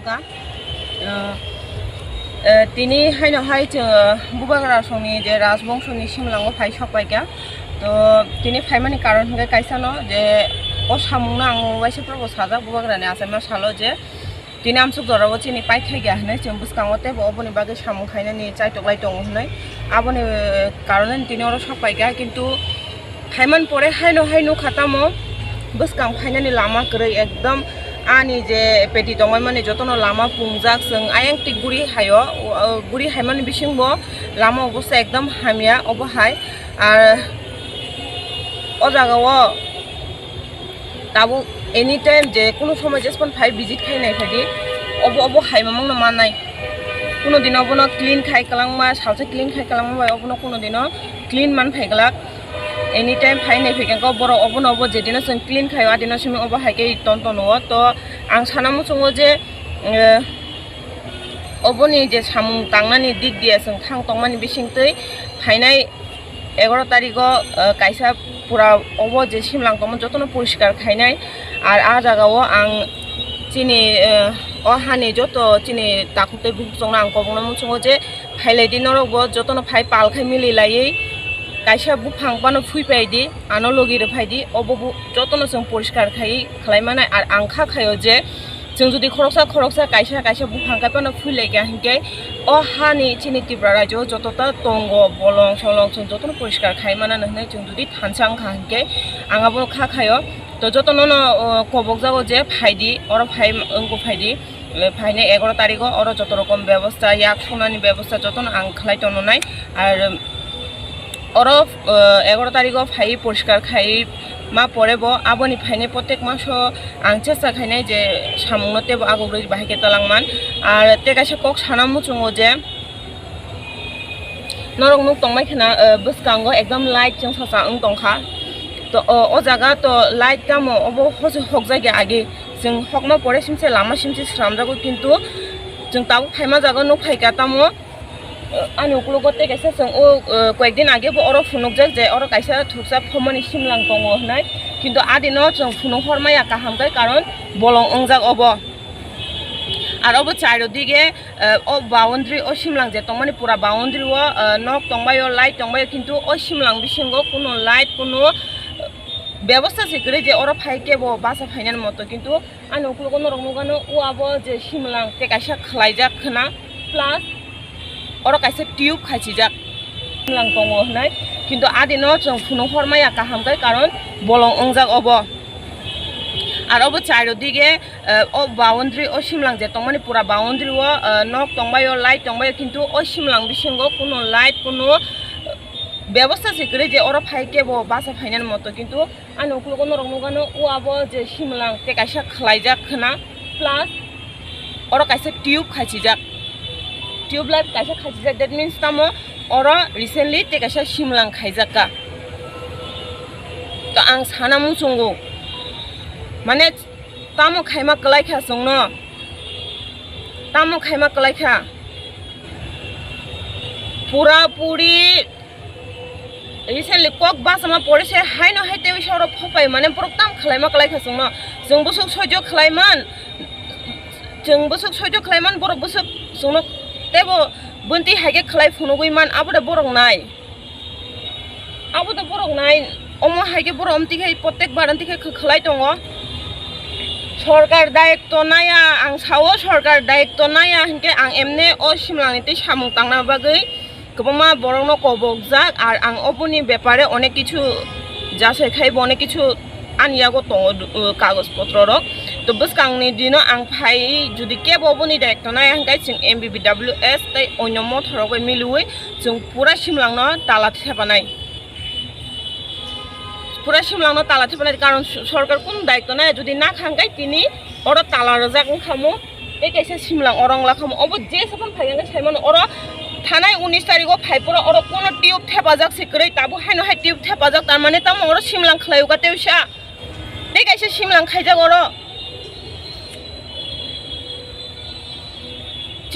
Sankha তিনি হাইনহাই Bubagra songni je Rajbongshoni Simalwng phai sokpaika to তিনি phaimani karon hingga kaisano je o samungna ang waisa probo sajak Bubagra ni asama salo je তিনি আমসুক দরাবো চিনি পাইখাই গিয়া হনাই जों বুসকাঙতে অবনি বাগে সামুং খাইনানি চাইটকলাই দङ হনাই আবনি কারণে তিনি ওর সপাইগা কিন্তু ফাইমান পরে হাইনো খাতামো বুসকাং ফাইনানি লামা করে একদম আনি যে পেটি দङাই মানে যতনো লামা পুংজাক जों আয়াং টিগুরি হাयो গুরি হাইমান বিসিংবো লামা অবস্থা একদম হামিয়া অবহাই আর ও জায়গাও তাবো এনি টাইম যে কোনো সময় যেসপন ফাই ভিজিট খাই নাই ফাইদি অব হাইমামং না মানাই কোনো দিন অবনো ক্লিন খাই কালাংমা সালসে ক্লিন খাই কালাংমা অবনো কোনো দিন ক্লিন মান ফাইগলাক এনি টাইম ফাই নাই ফাইগাंखौ বড় অবনো অব যেদিন जों ক্লিন খাই আদিন সিমি অব হাইকে টনটনো তো আং সানামু সঙ্গ যে অবনি যে সামুং তাংনানি দিক দিয়া जों থাং তংমানি বিসিংতৈ ফাইনাই 11 তারিখও কাইসা পুরা অব যে Simalwng তমন যতনো পরিষ্কার খাইনাই আর আ জায়গাও আং চিনি অহানি যত চিনি তাকুতে বুকজংনা আং কবংনা মুসঙ্গ যে ফাইলাই দিনরবো যতনো ফাই পাল খাই মিলিলাই কাইসা বুফাংবানো ফুইপাইদি আনো লগিরে ফাইদি অববু যতনো जों পরিষ্কার খাই খালাইমানাই আর আংখা খায়ো যে जों जुदि खरकसा कायसा बुफांखायपानो फुइलायगा हिंगे अ हानि चिनि तिब्रा रायजो जतता तंग बलं सलं जों जतनो परिष्कार खायमाना नहनै जों जुदि थानसां खा हिंगे आंगाबो खाखायो तो जतनो न कबक जागो जे फाइदि और फाइ अंगो फाइदि फाइने 11 तारिखो और जत रकम व्यवस्था याक सोनानि व्यवस्था जतनो आं खालायतननाय আর और 11 तारिखो फाइ परिष्कार खाय मा परेबो आबोनि फाइने प्रत्येक मासो आं चेष्टा खायनाय जे सामुंनते आगोब्रै बाहायके तलांमान आर तेगासे कक साना मुचुङो जे नरक नुक तंमायखना बुसकांगो एकदम लाइट जों सासा ओं तंखा तो ओ जागा तो लाइट कामो अबो हक जायगा आगे जों हकमा परे सिमसे लामा सिमसे स्रामजागो किन्तु जों ताबो फाइमा जागा नुक फाइका तामो आनि उक्लगते कैसे जों ओ कয়েকদিন आगे और फुनुकजक जे और कैसे थुकसा फमनि Simalwng दङ होनाय किन्तु आदिनो जों फुनु हरमाया काहामगाय कारण बलं अंजाक अब আর অব চাইরদিকে ও বাউন্ডারি ও Simalwng যে তংমানি পুরা বাউন্ডারি ও নক তংবায়ো লাইট তংবায়ো কিন্তু ও Simalwng বিসিঙ্গ কোনো লাইট কোনো ব্যবস্থা সিকরে যে ওরা ফাইকে বো বাসা ফাইনার মতো কিন্তু আনি উক্লগ নরমগানো ও আবো যে Simalwng তে কাইসা খালাইজাক খনা প্লাস और कैसे ट्यूब खाइजाक Simalwng दङ होनाय किन्तु आदिनो जों फुनु हरमाया काहामगाय कारण बलं अंजाक अब আর অব চাইরদিকে ও বাউন্ডারি ও Simalwng যে তংমানি পুরা বাউন্ডারি ও নক তংবায়ো লাইট তংবায়ো কিন্তু ও Simalwng বিসিঙ্গ কোনো লাইট কোনো ব্যবস্থা সিকরে যে ওরা ফাইকে বো বাসা ফাইনার মতো কিন্তু আনি উক্লগ নরমগানো ও আবো যে Simalwng তে কাইসা খালাইজাক খনা প্লাস और कैसे ट्यूब खाइजाक ट्यूब लाइट कैसे खाइजाक दैट मीन्स तामो और रिसेंटली ते कैसे Simalwng खाइजाका तो आं साना मुचुंगो माने तामो खाइमा कलाइखा जोंनो तामो खाइमा कलाइखा पूरा पूरी रिसेंटली कक बासमा परेसे हाइनो हाइते बिसोर फपाय माने प्रक्ताम खालाइमा कलाइखा जोंनो जों बुसुक सयज खालाइमान जों बुसुक सयज खालाइमान बर बुसुक जोंनो तेबो bunti haike khalai phunugui man abuda borok nai omo haike borok amtikai protek barantikai khalai tongo সরকার দায়িত্ব নায়া আং সাও সরকার দায়িত্ব নায়া হিনকে আং এমনে ও Simalwng তে সামুং তাংনা বাগৈ গোবমা বরংনো কবকজাক আর আং অবনি ব্যাপারে অনেক কিছু যাচাই খাইব অনেক কিছু আনিয়াগো দङ কাগজপত্র রক তো বুসকাংনি দিনো আং ফাই যদি কেবো অবনি দায়িত্ব নায়া হিনকাই जों MBBWS তাই অন্য মথরগৈ মিলুই जों পুরা Simalwng ন তালা থেপানাই পুরা Simalwng ন তালা থেপানাই কারণ সরকার কোন দায়িত্ব নায়া যদি না খাঙ্গাই তিনি ওর তালা রজাক খামো এই কাইসা Simalwng অরংলা খামো অব যে সপন ফাইগাঙ্গা সাইমান ওর থানায় 19 তারিখও ফাইপরা ওর কোন টিউব থেপাজাক সিকরে তাবো হাইনো হাই টিউব থেপাজাক তার মানে তাম ওর Simalwng খালাইউকা তেউসা এই কাইসা Simalwng খাইজাক ওর